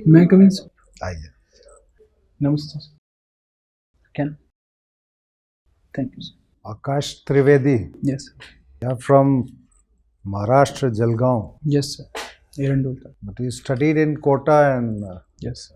May I come in, sir? Yeah. Namaste, sir. Can. Thank you, sir. Aakash Trivedi. Yes, sir. You are from Maharashtra, Jalgaon, Yes, sir. Erandolta. but you studied in Kota, and Yes.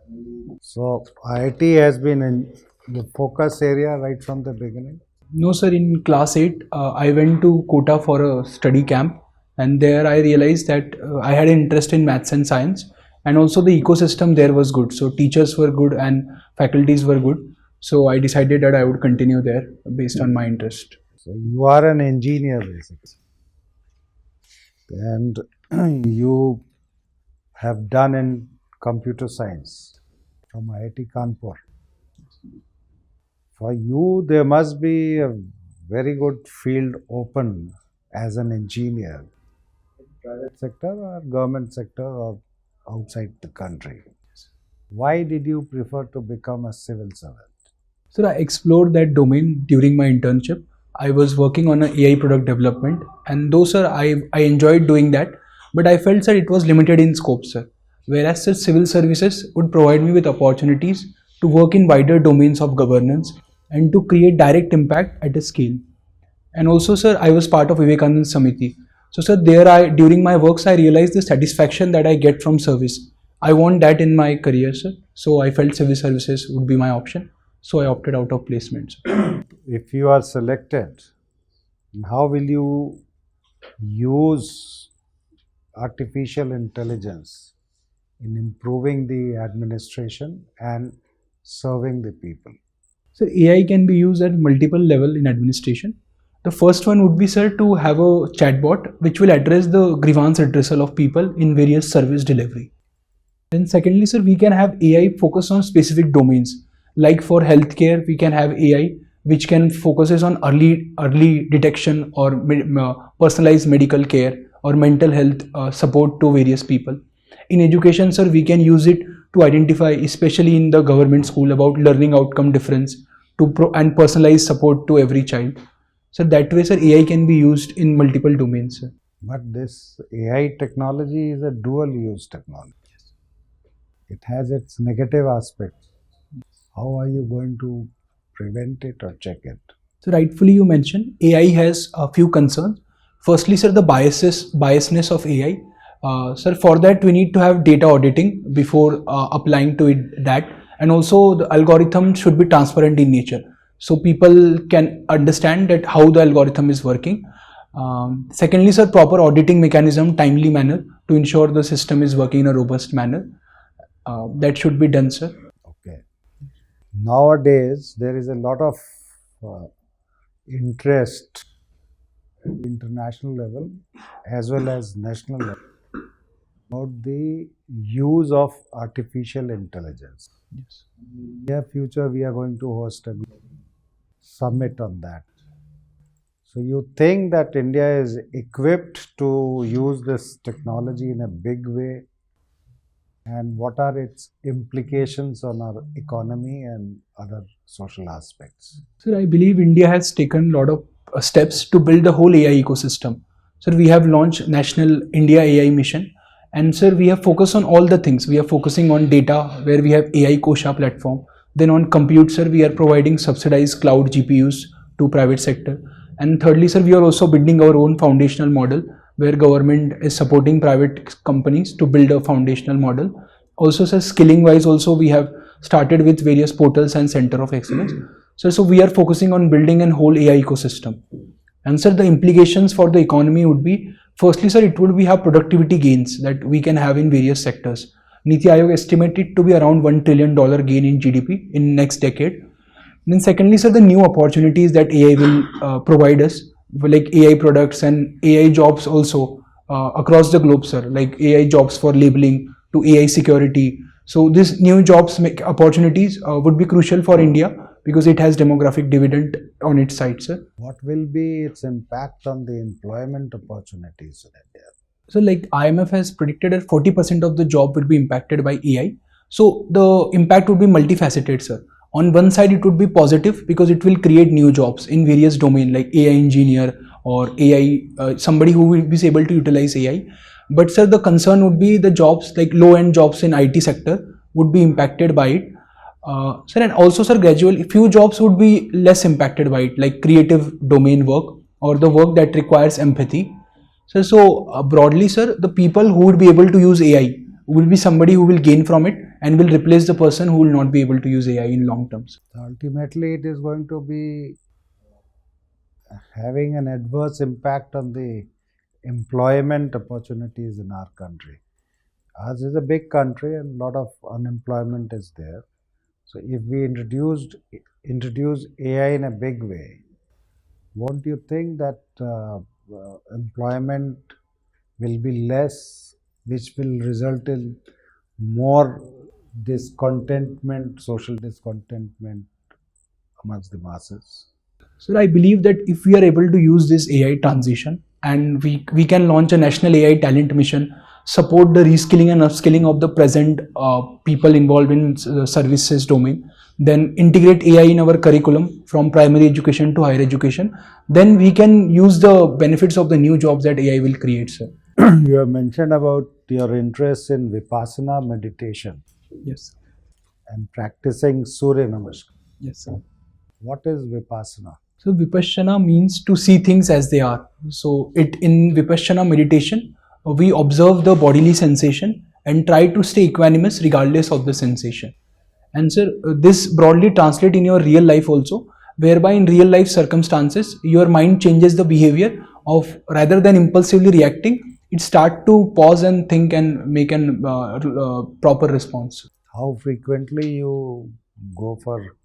so IIT has been in the focus area right from the beginning. No, sir. In class 8, I went to Kota for a study camp, and there I realized that I had an interest in maths and science, and also the ecosystem there was good. So teachers were good and faculties were good. So I decided that I would continue there based on my interest. So you are an engineer basically, and you have done in computer science from IIT Kanpur. For you, there must be a very good field open as an engineer, private sector or government sector or outside the country. Why did you prefer to become a civil servant? So I explored that domain during my internship. I was working on an AI product development, and though sir, I enjoyed doing that, but I felt sir it was limited in scope, sir. Whereas sir, civil services would provide me with opportunities to work in wider domains of governance and to create direct impact at a scale. And also sir, I was part of Vivekanand Samiti. So sir, there I during my works I realized the satisfaction that I get from service. I want that in my career, sir. So I felt civil services would be my option. So I opted out of placements. If you are selected, how will you use artificial intelligence in improving the administration and serving the people? So AI can be used at multiple level in administration. The first one would be, sir, to have a chatbot which will address the grievance addressal of people in various service delivery. Then secondly, sir, we can have AI focus on specific domains. Like for healthcare, we can have AI which can focuses on early detection or personalized medical care or mental health support to various people. In education, sir, we can use it to identify, especially in the government school, about learning outcome difference and personalized support to every child. So that way, sir, AI can be used in multiple domains, sir. But this AI technology is a dual use technology. It has its negative aspects. How are you going to prevent it or check it? So rightfully you mentioned AI has a few concerns. Firstly, sir, the biasness of AI. Sir, for that we need to have data auditing before applying to it that, and also the algorithm should be transparent in nature, so people can understand that how the algorithm is working. Secondly, sir, proper auditing mechanism, timely manner to ensure the system is working in a robust manner. That should be done, sir. Okay. Nowadays, there is a lot of interest at international level as well as national level about the use of artificial intelligence. Yes. In the near future, we are going to host a summit on that. So you think that India is equipped to use this technology in a big way? And what are its implications on our economy and other social aspects? Sir, I believe India has taken a lot of steps to build the whole AI ecosystem. Sir, we have launched National India AI Mission, and sir, we have focused on all the things. We are focusing on data, where we have AI Kosha platform. Then on compute, sir, we are providing subsidized cloud GPUs to private sector. And thirdly, sir, we are also building our own foundational model, where government is supporting private companies to build a foundational model. Also, sir, skilling wise also we have started with various portals and center of excellence. So we are focusing on building a whole AI ecosystem. And sir, the implications for the economy would be, firstly, sir, it would be have productivity gains that we can have in various sectors. Niti Aayog estimated to be around $1 trillion gain in GDP in next decade. Then secondly, sir, the new opportunities that AI will provide us, like AI products and AI jobs also across the globe, sir, like AI jobs for labeling to AI security. So these new jobs make opportunities would be crucial for India because it has demographic dividend on its side, sir. What will be its impact on the employment opportunities in India? So like IMF has predicted that 40% of the job will be impacted by AI. So the impact would be multifaceted, sir. On one side, it would be positive because it will create new jobs in various domains like AI engineer or AI, somebody who will be able to utilize AI. But sir, the concern would be the jobs like low-end jobs in IT sector would be impacted by it. Sir, and also, sir, gradually few jobs would be less impacted by it, like creative domain work or the work that requires empathy. So broadly, sir, the people who would be able to use AI will be somebody who will gain from it and will replace the person who will not be able to use AI in long terms. Ultimately, it is going to be having an adverse impact on the employment opportunities in our country. Ours is a big country and a lot of unemployment is there. So if we introduce AI in a big way, won't you think that employment will be less, which will result in more discontentment, social discontentment amongst the masses? So I believe that if we are able to use this AI transition and we can launch a national AI talent mission, support the reskilling and upskilling of the present people involved in services domain, then integrate AI in our curriculum from primary education to higher education, then we can use the benefits of the new jobs that AI will create, sir. You have mentioned about your interest in Vipassana meditation Yes. and practicing Surya Namaskar. Yes, sir. What is Vipassana? So Vipassana means to see things as they are. So in Vipassana meditation, we observe the bodily sensation and try to stay equanimous regardless of the sensation. And sir, this broadly translate in your real life also, whereby in real life circumstances, your mind changes the behavior of rather than impulsively reacting, it start to pause and think and make an proper response. How frequently you go for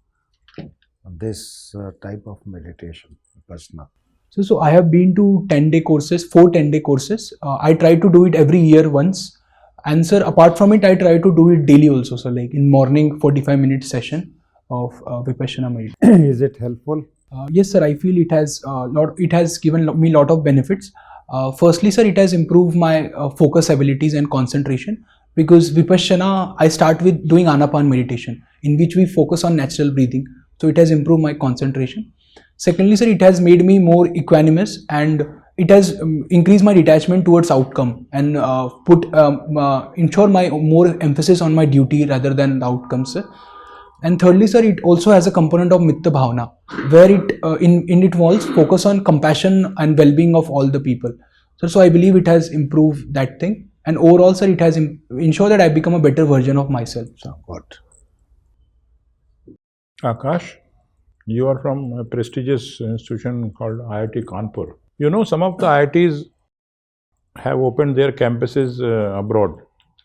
this type of meditation, Vipassana? So I have been to 10-day courses, 10-day courses. I try to do it every year once. And sir, apart from it, I try to do it daily also. So like in morning, 45-minute session of Vipassana meditation. Is it helpful? Yes, sir. I feel it has given me lot of benefits. Firstly, sir, it has improved my focus abilities and concentration because Vipassana, I start with doing Anapan meditation in which we focus on natural breathing. So it has improved my concentration. Secondly, sir, it has made me more equanimous and it has increased my detachment towards outcome and ensure my more emphasis on my duty rather than the outcomes, sir. And thirdly, sir, it also has a component of Mitta Bhavana, where it involves focus on compassion and well-being of all the people. So I believe it has improved that thing. And overall, sir, it has ensured that I become a better version of myself. So. Good. Aakash, you are from a prestigious institution called IIT Kanpur. You know, some of the IITs have opened their campuses abroad.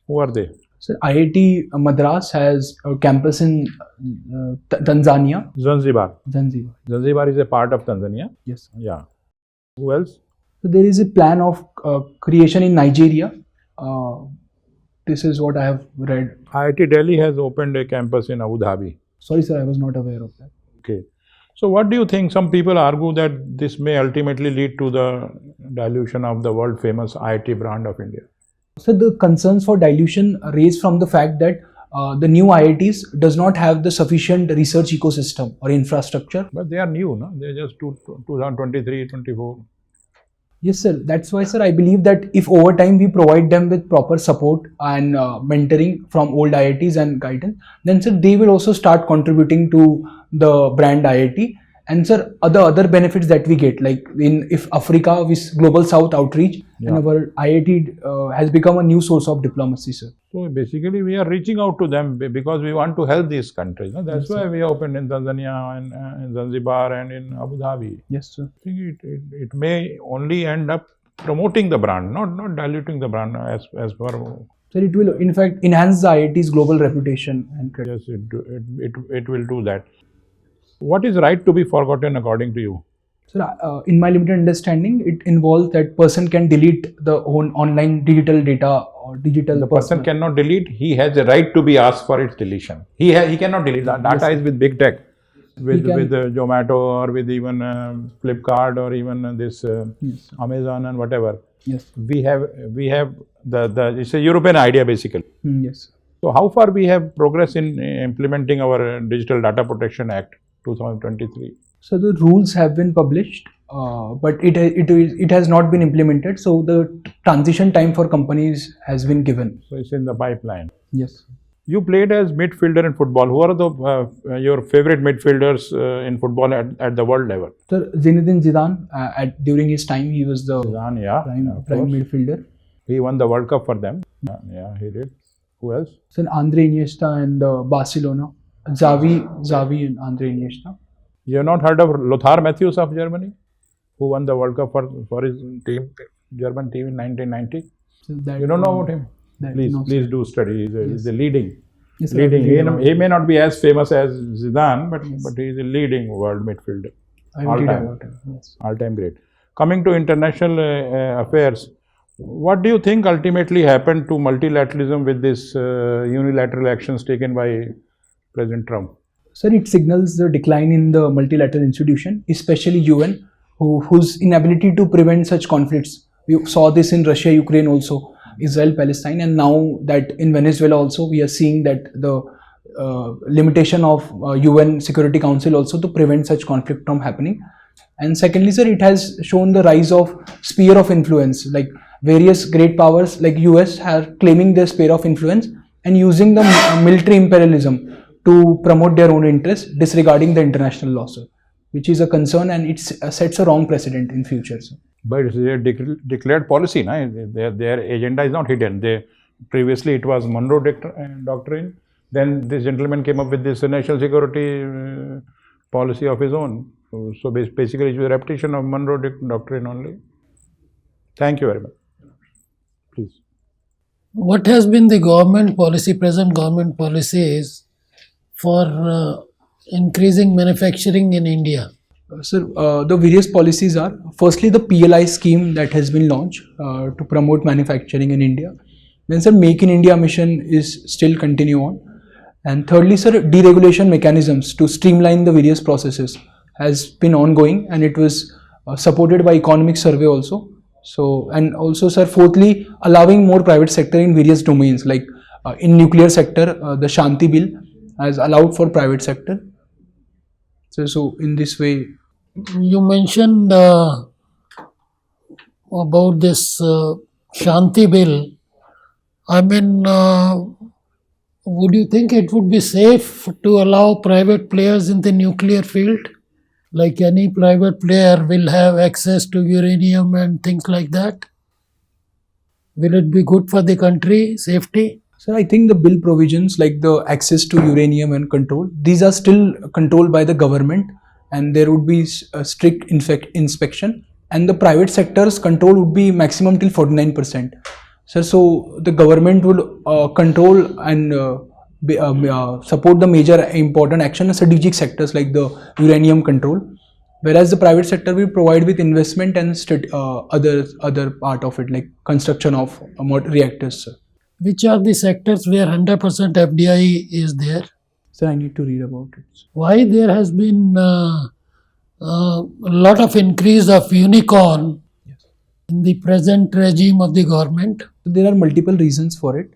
Who are they? So IIT Madras has a campus in Tanzania. Zanzibar. Zanzibar. Zanzibar is a part of Tanzania. Yes. Yeah. Who else? So there is a plan of creation in Nigeria. This is what I have read. IIT Delhi has opened a campus in Abu Dhabi. Sorry, sir, I was not aware of that. Okay. So what do you think? Some people argue that this may ultimately lead to the dilution of the world famous IIT brand of India. So the concerns for dilution raised from the fact that the new IITs does not have the sufficient research ecosystem or infrastructure. But they are new, no? They are just 2023, 24. Yes, sir. That's why, sir, I believe that if over time we provide them with proper support and mentoring from old IITs and guidance, then, sir, they will also start contributing to the brand IIT. And, sir, other benefits that we get, like if Africa with Global South outreach, and our IIT has become a new source of diplomacy, sir. So basically, we are reaching out to them because we want to help these countries. No? That's why we opened in Tanzania and in Zanzibar and in Abu Dhabi. Yes, sir. I think it may only end up promoting the brand, not diluting the brand as per. So it will, in fact, enhance the IIT's global reputation and credit. Yes, it will do that. What is right to be forgotten according to you? So, in my limited understanding, it involves that person can delete the own online digital data or digital. The person cannot delete. He has a right to be asked for its deletion. He cannot delete. The data is with big tech, with Zomato or with even Flipkart or even this Amazon and whatever. Yes. We have the it's a European idea basically. Yes. So how far we have progress in implementing our Digital Data Protection Act 2023? So the rules have been published, but it has not been implemented. So the transition time for companies has been given. So it's in the pipeline. Yes. You played as midfielder in football. Who are the your favorite midfielders in football at the world level? Sir, Zinedine Zidane, during his time, he was the Zidane, yeah, of prime course. midfielder. He won the World Cup for them. Yeah, he did. Who else? Sir, Andre Iniesta and Barcelona. Xavi and Andre Iniesta. You have not heard of Lothar Matthäus of Germany, who won the World Cup for his team, German team in 1990? So that, You don't know about him? that- Please, no, please sir. do study. He's a leading. Yes, sir, I will Leading. read about He it. may not be as famous as Zidane, but he is a leading world midfielder. I will all read time. about it. Yes. All-time great. Coming to international affairs, what do you think ultimately happened to multilateralism with this unilateral actions taken by President Trump? Sir, it signals the decline in the multilateral institution, especially UN, whose inability to prevent such conflicts. We saw this in Russia, Ukraine also, Israel, Palestine, and now that in Venezuela also, we are seeing that the limitation of UN Security Council also to prevent such conflict from happening. And secondly, sir, it has shown the rise of sphere of influence, like various great powers like US are claiming their sphere of influence and using the military imperialism to promote their own interests, disregarding the international law, sir, which is a concern, and it sets a wrong precedent in future, sir. But it's a declared policy. Na? Their agenda is not hidden. Previously it was Monroe Doctrine. Then this gentleman came up with this national security policy of his own. So basically it's a repetition of Monroe Doctrine only. Thank you very much. Please. What has been the government policy, present government policies for increasing manufacturing in India? Sir, the various policies are, firstly, the PLI scheme that has been launched to promote manufacturing in India. Then, sir, Make in India mission is still continue on. And thirdly, sir, deregulation mechanisms to streamline the various processes has been ongoing, and it was supported by economic survey also. So, and also, sir, fourthly, allowing more private sector in various domains, like in nuclear sector, the Shanti bill has allowed for private sector. So in this way. You mentioned about this Shanti bill. I mean, would you think it would be safe to allow private players in the nuclear field? Like any private player will have access to uranium and things like that? Will it be good for the country, safety? Sir, I think the bill provisions like the access to uranium and control, these are still controlled by the government, and there would be a strict inspection, and the private sector's control would be maximum till 49%. Sir, so the government would control and support the major important action in strategic sectors like the uranium control, whereas the private sector will provide with investment and other part of it, like construction of reactors, sir. Which are the sectors where 100% FDI is there? Sir, I need to read about it. Why there has been a lot of increase of unicorn in the present regime of the government? There are multiple reasons for it.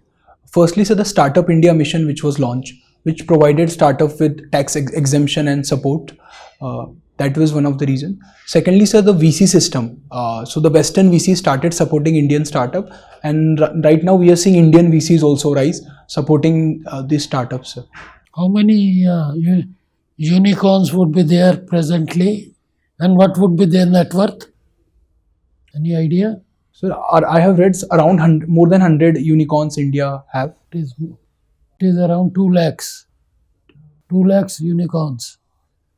Firstly, sir, the Startup India mission which was launched, which provided startup with tax exemption and support. That was one of the reasons. Secondly, sir, the VC system. So the Western VC started supporting Indian startup, and right now we are seeing Indian VCs also rise, supporting these startups, sir. How many unicorns would be there presently, and what would be their net worth? Any idea? Sir, I have read around more than 100 unicorns India have. It is around 2 lakhs. 2 lakhs unicorns.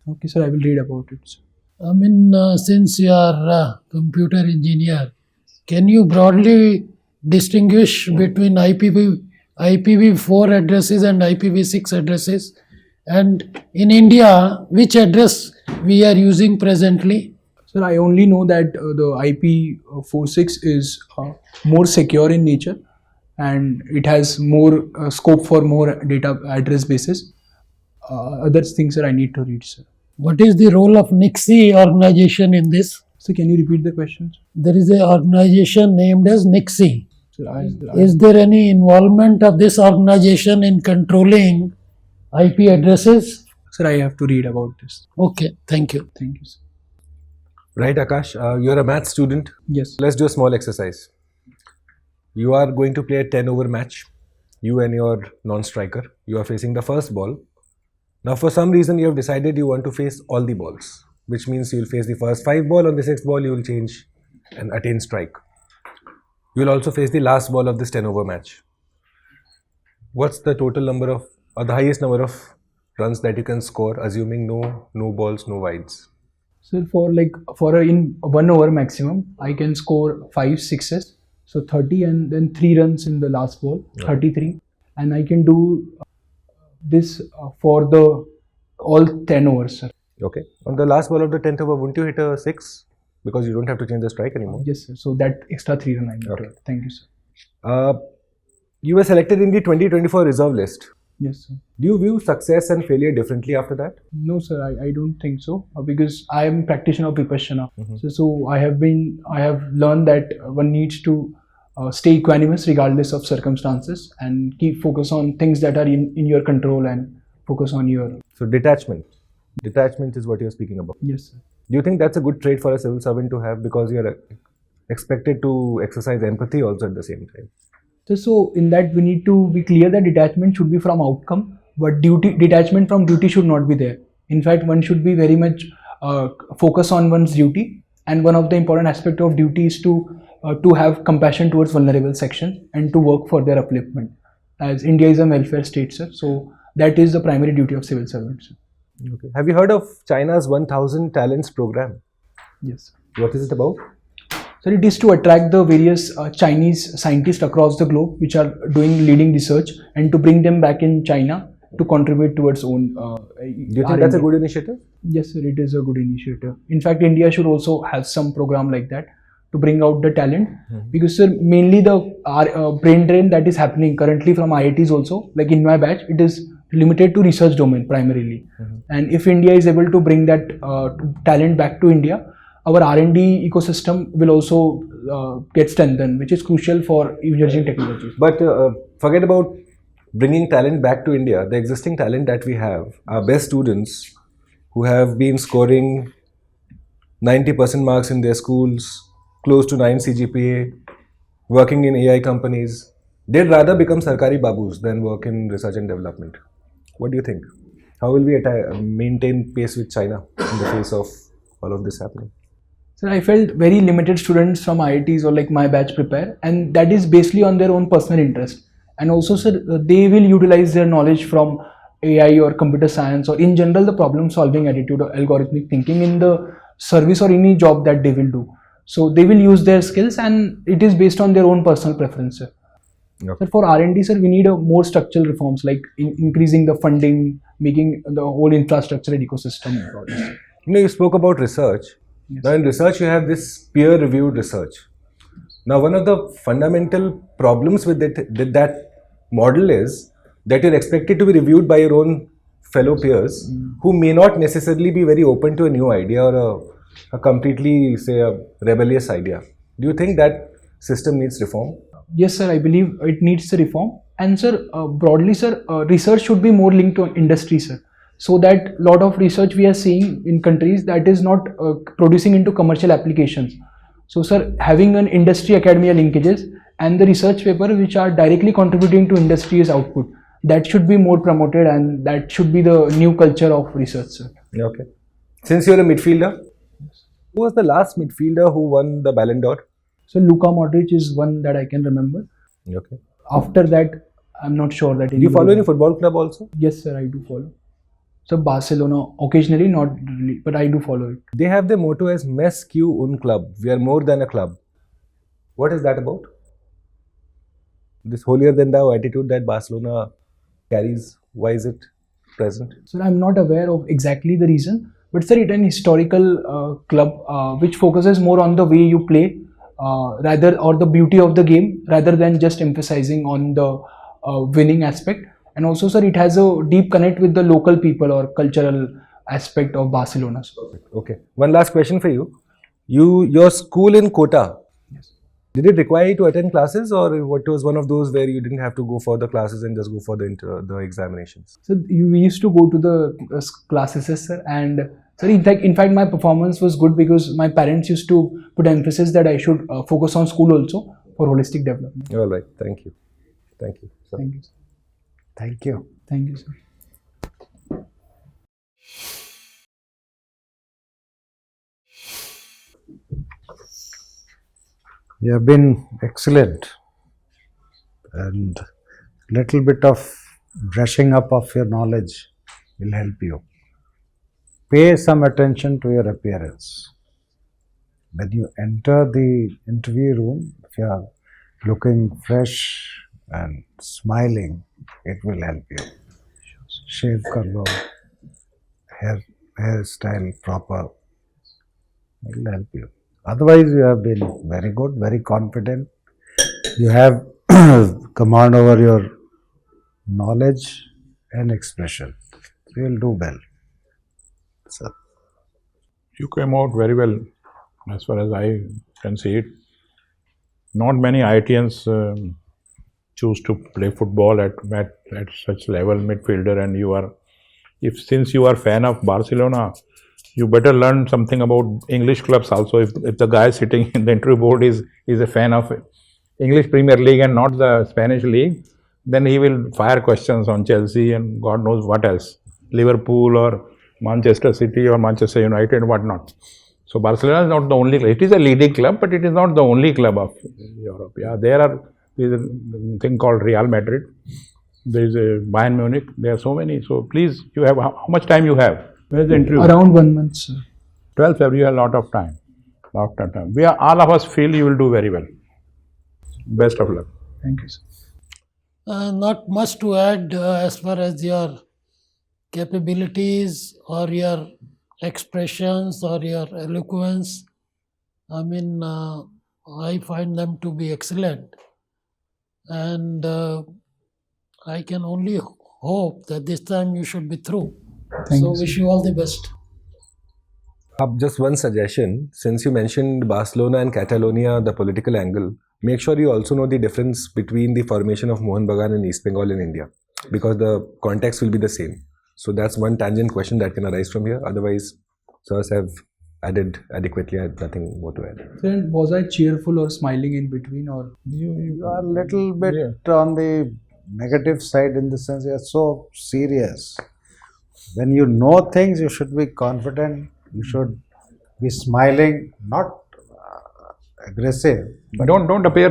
Okay, sir, I will read about it, sir. I mean, since you are a computer engineer, can you broadly distinguish between IPv4 addresses and IPv6 addresses? And in India, which address we are using presently? Sir, I only know that the IP46 is more secure in nature, and it has more scope for more data address bases. Other things, sir, I need to read, sir. What is the role of NICSI organization in this? So can you repeat the question? There is an organization named as NICSI. Sir, Is there any involvement of this organization in controlling IP addresses? Sir, I have to read about this. Okay, thank you. Thank you, sir. Right, Aakash, you're a math student. Yes. Let's do a small exercise. You are going to play a 10 over match. you and your non-striker. You are facing the first ball. Now, for some reason, you have decided you want to face all the balls, which means you will face the first 5 ball. On the 6th ball, you will change and attain strike. You will also face the last ball of this 10-over match. What's the total number of, or the highest number of runs that you can score, assuming no balls, no wides? So for in 1 over maximum, I can score 5 sixes, so 30, and then 3 runs in the last ball, 33, and I can do this for the all 10 overs, sir. Okay. On the last ball of the 10th over, wouldn't you hit a 6? Because you don't have to change the strike anymore. Yes, sir. So that extra 3 run I need. Okay. Thank you, sir. You were selected in the 2024 reserve list. Yes, sir. Do you view success and failure differently after that? No, sir, I don't think so, because I am practitioner of Vipassana. So I have learned that one needs to stay equanimous regardless of circumstances and keep focus on things that are in your control and focus on your... So detachment is what you're speaking about. Yes, sir. Do you think that's a good trait for a civil servant to have, because you're expected to exercise empathy also at the same time? So in that we need to be clear that detachment should be from outcome, but detachment from duty should not be there. In fact, one should be very much focus on one's duty, and one of the important aspects of duty is to have compassion towards vulnerable sections and to work for their upliftment. As India is a welfare state, sir, so that is the primary duty of civil servants. Okay. Have you heard of China's 1000 Talents program? Yes. What is it about? So it is to attract the various Chinese scientists across the globe which are doing leading research and to bring them back in China to contribute towards own. Do you think that's a good initiative? Yes, sir, it is a good initiative. In fact, India should also have some program like that to bring out the talent, because sir, mainly the brain drain that is happening currently from IITs also, like in my batch, it is limited to research domain primarily. And if India is able to bring that talent back to India, our R&D ecosystem will also get strengthened, which is crucial for emerging technologies. But forget about bringing talent back to India. The existing talent that we have, our best students who have been scoring 90% marks in their schools, close to 9 CGPA, working in AI companies, they'd rather become Sarkari Babus than work in research and development. What do you think? How will we maintain pace with China in the face of all of this happening? So I felt very limited students from IITs or like my batch prepare, and that is basically on their own personal interest. And also, sir, they will utilize their knowledge from AI or computer science or in general the problem solving attitude or algorithmic thinking in the service or any job that they will do. So they will use their skills, and it is based on their own personal preference, sir. Okay. So for R&D, sir, we need more structural reforms like increasing the funding, making the whole infrastructure and ecosystem. You spoke about research. Yes. Now in research you have this peer-reviewed research. Now one of the fundamental problems with that model is that you're expected to be reviewed by your own fellow peers who may not necessarily be very open to a new idea or a completely, say, a rebellious idea. Do you think that system needs reform? Yes, sir, I believe it needs a reform. And sir, broadly, sir, research should be more linked to industry, sir. So that lot of research we are seeing in countries that is not producing into commercial applications. So sir, having an industry academia linkages and the research paper which are directly contributing to industry's output, that should be more promoted, and that should be the new culture of research, sir. Okay. Since you're a midfielder, who was the last midfielder who won the Ballon d'Or? So Luka Modric is one that I can remember. Okay. After that, I'm not sure that. Do you follow any football club also? Yes, sir, I do follow. So Barcelona, occasionally, not really, but I do follow it. They have their motto as "Més que un club." We are more than a club. What is that about? This holier than thou attitude that Barcelona carries, why is it present? So I'm not aware of exactly the reason, but sir, it's an historical club which focuses more on the way you play, rather, or the beauty of the game, rather than just emphasizing on the winning aspect. And also, sir, it has a deep connect with the local people or cultural aspect of Barcelona. Okay. One last question for you. Your school in Kota, Yes. did it require you to attend classes, or what was one of those where you didn't have to go for the classes and just go for the examinations? So we used to go to the classes, sir, and sir, in fact, my performance was good because my parents used to put emphasis that I should focus on school also for holistic development. All right. Thank you. Thank you. Thank you, sir. Thank you. Thank you, sir. You have been excellent, and little bit of brushing up of your knowledge will help you. Pay some attention to your appearance. When you enter the interview room, if you are looking fresh and smiling, it will help you. Shave kar lo, hairstyle proper, it will help you. Otherwise, you have been very good, very confident. You have command over your knowledge and expression. You will do well. So, You came out very well, as far as I can see it. Not many IITians choose to play football at such level, midfielder, and you are. Since you are fan of Barcelona, you better learn something about English clubs also. If the guy sitting in the interview board is a fan of English Premier League and not the Spanish league, then he will fire questions on Chelsea and God knows what else, Liverpool or Manchester City or Manchester United, whatnot. So Barcelona is not the only club. It is a leading club, but it is not the only club of Europe. Yeah, there is a thing called Real Madrid. There is a Bayern Munich. There are so many. So please, you have how much time you have? Where is the interview? Around 1 month, sir. 12th February, you have a lot of time. All of us feel you will do very well. Best of luck. Thank you, sir. Not much to add as far as your capabilities or your expressions or your eloquence. I mean, I find them to be excellent. And I can only hope that this time you should be through. Thank So you, sir. wish you all the best. Just one suggestion, since you mentioned Barcelona and Catalonia, the political angle, make sure you also know the difference between the formation of Mohun Bagan and East Bengal in India, because the context will be the same. So that's one tangent question that can arise from here. Otherwise, sirs have added adequately. I have nothing more to add. Then was I cheerful or smiling in between, or you are a little bit on the negative side in the sense you are so serious. When you know things, you should be confident. You should be smiling, not aggressive. But Don't appear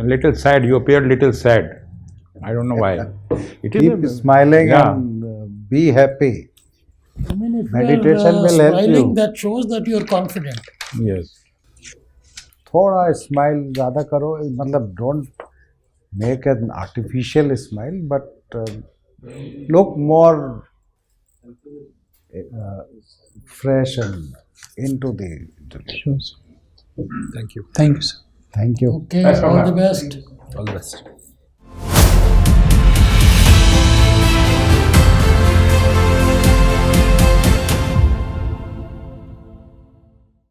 little sad. You appeared little sad. I don't know why. It is keep smiling yeah. and be happy. I mean, if Meditation you are will help smiling, you. that shows that you are confident. Yes. थोड़ा smile ज़्यादा करो, मतलब don't make an artificial smile, but look more fresh and into the interview. sure, sir. Thank you. Thank you, sir. Thank you. Okay, all the best. All the best.